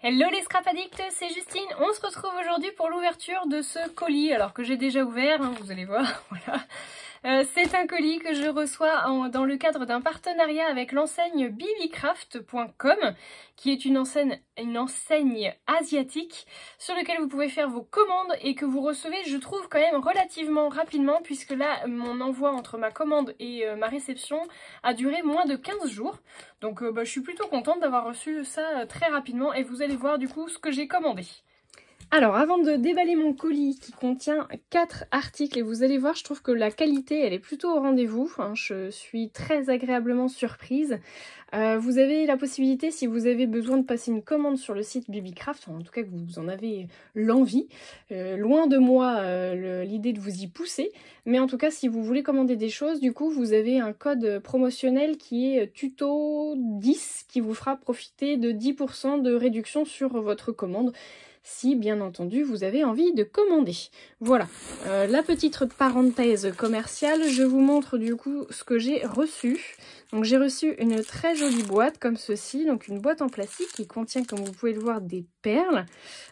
Hello les scrap addicts, c'est Justine. On se retrouve aujourd'hui pour l'ouverture de ce colis, alors que j'ai déjà ouvert, hein, vous allez voir, voilà. C'est un colis que je reçois dans le cadre d'un partenariat avec l'enseigne bbcraft.com, qui est une enseigne asiatique sur laquelle vous pouvez faire vos commandes et que vous recevez, je trouve, quand même relativement rapidement, puisque là, mon envoi entre ma commande et ma réception a duré moins de 15 jours. Donc je suis plutôt contente d'avoir reçu ça très rapidement et vous allez voir du coup ce que j'ai commandé. Alors, avant de déballer mon colis qui contient 4 articles, et vous allez voir, je trouve que la qualité, elle est plutôt au rendez-vous. Hein, je suis très agréablement surprise. Vous avez la possibilité, si vous avez besoin de passer une commande sur le site bbcraft, en tout cas que vous en avez l'envie, loin de moi l'idée de vous y pousser, mais en tout cas, si vous voulez commander des choses, du coup, vous avez un code promotionnel qui est tuto10, qui vous fera profiter de 10% de réduction sur votre commande, si bien entendu vous avez envie de commander. Voilà, la petite parenthèse commerciale, je vous montre du coup ce que j'ai reçu. Donc j'ai reçu une très jolie boîte comme ceci, donc une boîte en plastique qui contient, comme vous pouvez le voir, des perles.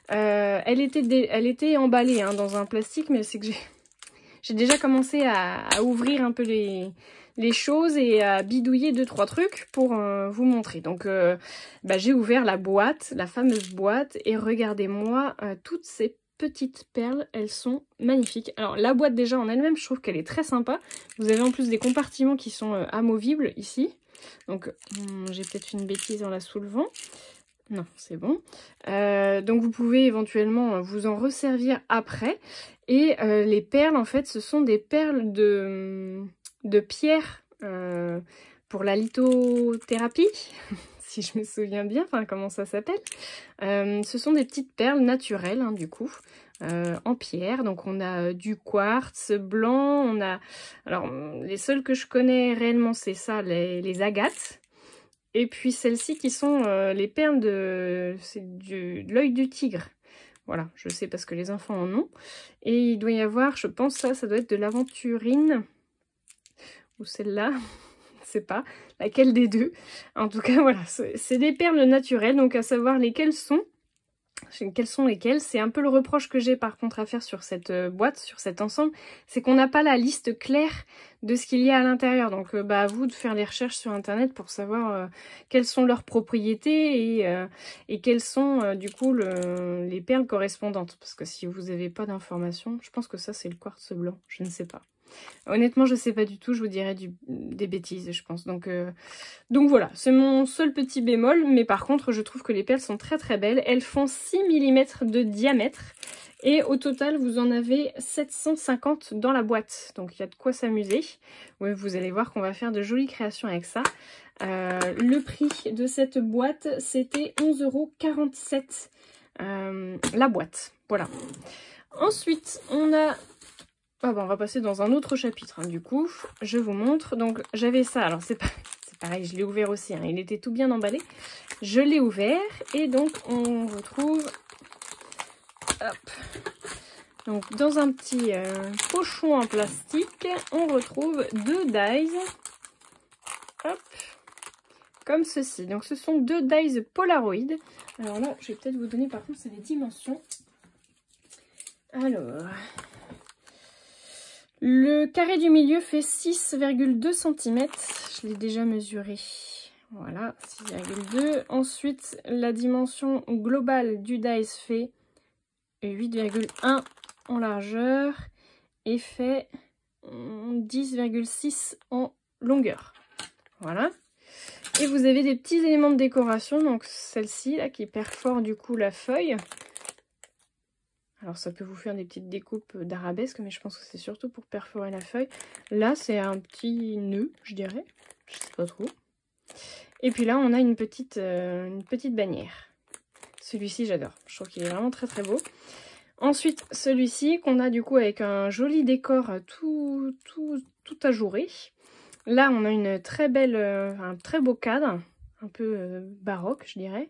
Elle était emballée hein, dans un plastique, mais c'est que j'ai déjà commencé à ouvrir un peu les choses et à bidouiller 2-3 trucs pour vous montrer. Donc j'ai ouvert la boîte, la fameuse boîte, et regardez-moi toutes ces petites perles, elles sont magnifiques. Alors la boîte déjà en elle-même, je trouve qu'elle est très sympa. Vous avez en plus des compartiments qui sont amovibles ici. Donc j'ai peut-être une bêtise en la soulevant. Non, c'est bon. Donc vous pouvez éventuellement vous en resservir après. Et les perles, en fait, ce sont des perles de pierre pour la lithothérapie, si je me souviens bien, enfin comment ça s'appelle. Ce sont des petites perles naturelles, hein, du coup, en pierre. Donc on a du quartz blanc, on a... Alors, les seules que je connais réellement, c'est ça, les agates. Et puis celles-ci qui sont les perles de l'œil du tigre. Voilà, je sais parce que les enfants en ont. Et il doit y avoir, je pense ça doit être de l'aventurine. Ou celle-là, je ne sais pas laquelle des deux. En tout cas, voilà, c'est des perles naturelles, donc à savoir lesquelles sont. Quelles sont lesquelles? C'est un peu le reproche que j'ai par contre à faire sur cette boîte, sur cet ensemble, c'est qu'on n'a pas la liste claire de ce qu'il y a à l'intérieur. Donc à vous de faire des recherches sur internet pour savoir quelles sont leurs propriétés et quelles sont du coup les perles correspondantes. Parce que si vous n'avez pas d'informations, je pense que ça c'est le quartz blanc, je ne sais pas. Honnêtement, je sais pas du tout, je vous dirais des bêtises, je pense. Donc voilà, c'est mon seul petit bémol, mais par contre, je trouve que les perles sont très très belles. Elles font 6 mm de diamètre, et au total, vous en avez 750 dans la boîte. Donc il y a de quoi s'amuser. Ouais, vous allez voir qu'on va faire de jolies créations avec ça. Le prix de cette boîte, c'était 11,47 € la boîte. Voilà. Ensuite, on a... on va passer dans un autre chapitre, hein, du coup, je vous montre. Donc j'avais ça, alors c'est pareil, je l'ai ouvert aussi, hein, il était tout bien emballé. Je l'ai ouvert et donc on retrouve, hop, donc dans un petit pochon en plastique, on retrouve 2 dies, hop, comme ceci. Donc ce sont 2 dies Polaroid. Alors là, je vais peut-être vous donner par contre, c'est les dimensions. Alors... le carré du milieu fait 6,2 cm. Je l'ai déjà mesuré. Voilà, 6,2. Ensuite, la dimension globale du dice fait 8,1 en largeur et fait 10,6 en longueur. Voilà. Et vous avez des petits éléments de décoration. Donc celle-ci, là, qui perfore du coup la feuille. Alors ça peut vous faire des petites découpes d'arabesque, mais je pense que c'est surtout pour perforer la feuille. Là, c'est un petit nœud, je dirais. Je sais pas trop. Et puis là, on a une petite bannière. Celui-ci, j'adore. Je trouve qu'il est vraiment très très beau. Ensuite, celui-ci, qu'on a du coup avec un joli décor tout ajouré. Là, on a une très belle, un très beau cadre, un peu baroque, je dirais.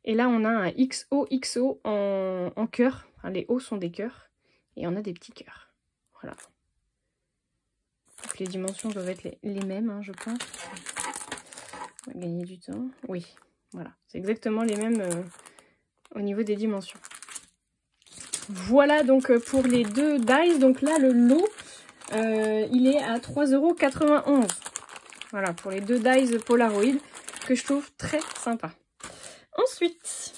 Et là, on a un XOXO en cœur. Enfin, les hauts sont des cœurs. Et on a des petits cœurs. Voilà. Donc les dimensions doivent être les mêmes, hein, je pense. On va gagner du temps. Oui, voilà. C'est exactement les mêmes au niveau des dimensions. Voilà donc pour les deux dies. Donc là, le lot, il est à 3,91 €. Voilà, pour les deux dies Polaroid, que je trouve très sympa. Ensuite,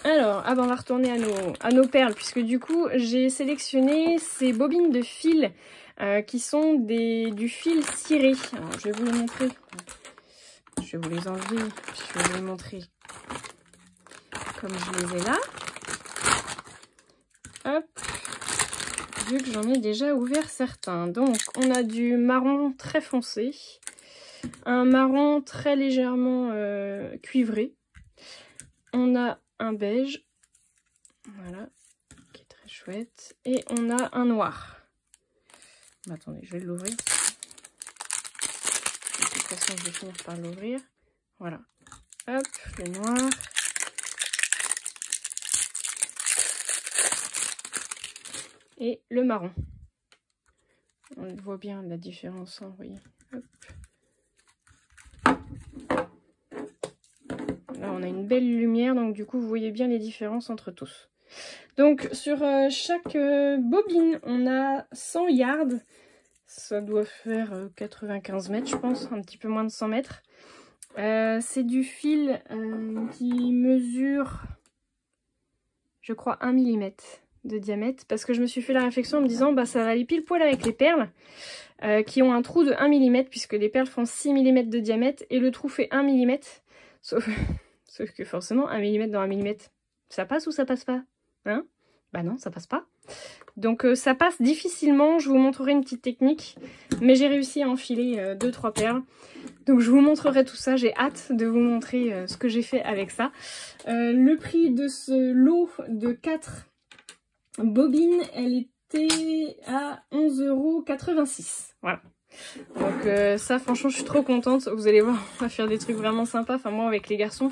alors, on va retourner à nos perles, puisque du coup, j'ai sélectionné ces bobines de fil qui sont du fil ciré. Alors, je vais vous les montrer. Je vais vous les enlever, puis je vais vous les montrer comme je les ai là. Hop, vu que j'en ai déjà ouvert certains. Donc, on a du marron très foncé, un marron très légèrement cuivré. On a un beige, voilà, qui est très chouette. Et on a un noir. Attendez, je vais l'ouvrir. De toute façon, je vais finir par l'ouvrir. Voilà. Hop, le noir. Et le marron. On voit bien la différence, hein, vous voyez. Hop. Là, on a une belle lumière, donc du coup, vous voyez bien les différences entre tous. Donc, sur chaque bobine, on a 100 yards. Ça doit faire 95 mètres, je pense, un petit peu moins de 100 mètres. C'est du fil qui mesure, je crois, 1 mm de diamètre. Parce que je me suis fait la réflexion en me disant, bah, ça va aller pile poil avec les perles qui ont un trou de 1 mm, puisque les perles font 6 mm de diamètre et le trou fait 1 mm. Sauf que forcément, 1 mm dans 1 mm, ça passe ou ça passe pas, hein? Bah non, ça passe pas. Donc ça passe difficilement, je vous montrerai une petite technique, mais j'ai réussi à enfiler 2-3 perles. Donc je vous montrerai tout ça, j'ai hâte de vous montrer ce que j'ai fait avec ça. Le prix de ce lot de 4 bobines, elle était à 11,86 €. Voilà. Donc ça franchement je suis trop contente, vous allez voir, on va faire des trucs vraiment sympas. Enfin moi avec les garçons,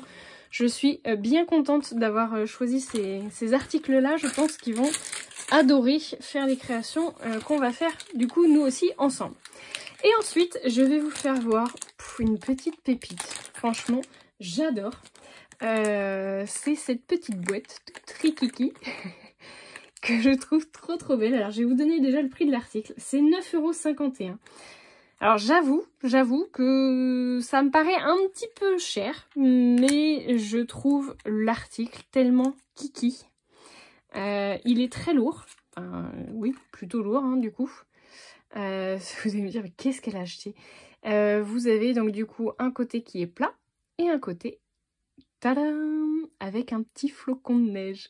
je suis bien contente d'avoir choisi ces articles-là. Je pense qu'ils vont adorer faire les créations qu'on va faire du coup nous aussi ensemble. Et ensuite, je vais vous faire voir une petite pépite. Franchement, j'adore. C'est cette petite boîte trikiki que je trouve trop belle. Alors, je vais vous donner déjà le prix de l'article. C'est 9,51 €. Alors j'avoue que ça me paraît un petit peu cher, mais je trouve l'article tellement kiki. Il est très lourd, oui, plutôt lourd hein, du coup. Vous allez me dire, mais qu'est-ce qu'elle a acheté? Vous avez donc du coup un côté qui est plat et un côté, tadam, avec un petit flocon de neige.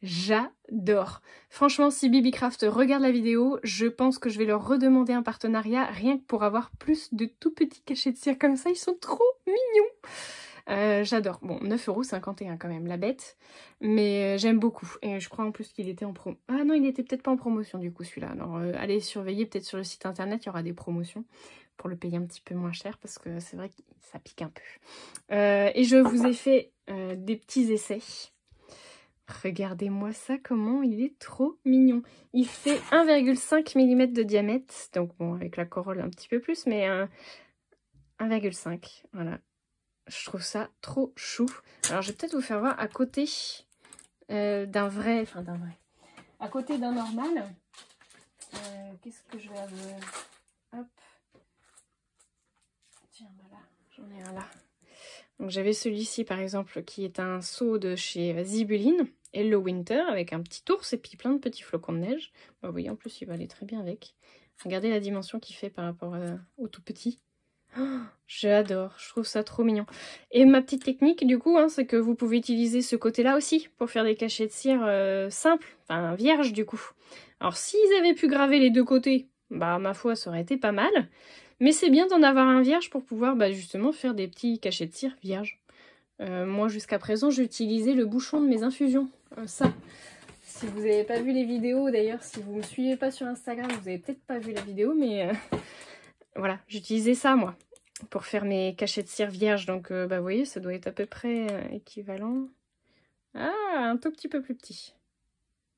J'adore. Franchement, si Bibicraft regarde la vidéo, je pense que je vais leur redemander un partenariat rien que pour avoir plus de tout petits cachets de cire comme ça. Ils sont trop mignons. J'adore. Bon, 9,51 € quand même, la bête. Mais j'aime beaucoup. Et je crois en plus qu'il était en promo. Ah non, il était peut-être pas en promotion du coup celui-là. Alors allez surveiller peut-être sur le site internet, il y aura des promotions pour le payer un petit peu moins cher parce que c'est vrai que ça pique un peu. Et je vous ai fait des petits essais. Regardez-moi ça, comment il est trop mignon. Il fait 1,5 mm de diamètre. Donc bon, avec la corolle un petit peu plus, mais 1,5. Voilà. Je trouve ça trop chou. Alors je vais peut-être vous faire voir à côté d'un vrai. À côté d'un normal. Qu'est-ce que je vais avoir? Hop. Tiens, voilà. J'en ai un là. Donc j'avais celui-ci par exemple qui est un seau de chez Zibulline, Hello Winter, avec un petit ours et puis plein de petits flocons de neige. Bah, vous voyez, en plus il va aller très bien avec. Regardez la dimension qu'il fait par rapport au tout petit. Oh, j'adore, je trouve ça trop mignon. Et ma petite technique du coup, hein, c'est que vous pouvez utiliser ce côté-là aussi pour faire des cachets de cire simples, enfin vierges du coup. Alors s'ils avaient pu graver les deux côtés, bah ma foi ça aurait été pas mal. Mais c'est bien d'en avoir un vierge pour pouvoir justement faire des petits cachets de cire vierges. Moi jusqu'à présent j'ai utilisé le bouchon de mes infusions. Ça, si vous n'avez pas vu les vidéos, d'ailleurs si vous ne me suivez pas sur Instagram, vous n'avez peut-être pas vu la vidéo, mais voilà, j'utilisais ça moi pour faire mes cachets de cire vierges. Donc vous voyez, ça doit être à peu près équivalent. Ah, un tout petit peu plus petit.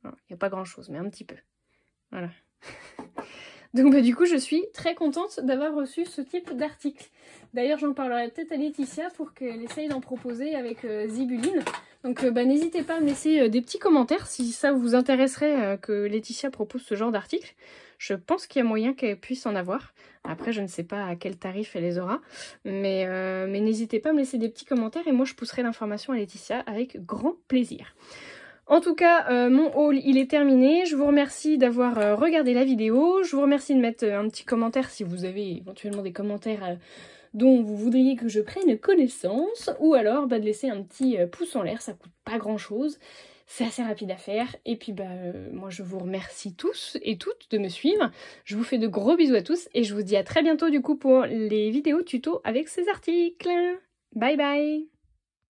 Il n'y a pas grand chose, mais un petit peu. Voilà. Donc du coup je suis très contente d'avoir reçu ce type d'article. D'ailleurs j'en parlerai peut-être à Laetitia pour qu'elle essaye d'en proposer avec Zibulline. Donc n'hésitez pas à me laisser des petits commentaires si ça vous intéresserait que Laetitia propose ce genre d'article. Je pense qu'il y a moyen qu'elle puisse en avoir. Après, je ne sais pas à quel tarif elle les aura. Mais n'hésitez pas à me laisser des petits commentaires et moi je pousserai l'information à Laetitia avec grand plaisir. En tout cas, mon haul, il est terminé. Je vous remercie d'avoir regardé la vidéo. Je vous remercie de mettre un petit commentaire si vous avez éventuellement des commentaires dont vous voudriez que je prenne connaissance. Ou alors de laisser un petit pouce en l'air, ça coûte pas grand chose. C'est assez rapide à faire. Et puis moi je vous remercie tous et toutes de me suivre. Je vous fais de gros bisous à tous et je vous dis à très bientôt du coup pour les vidéos tuto avec ces articles. Bye bye!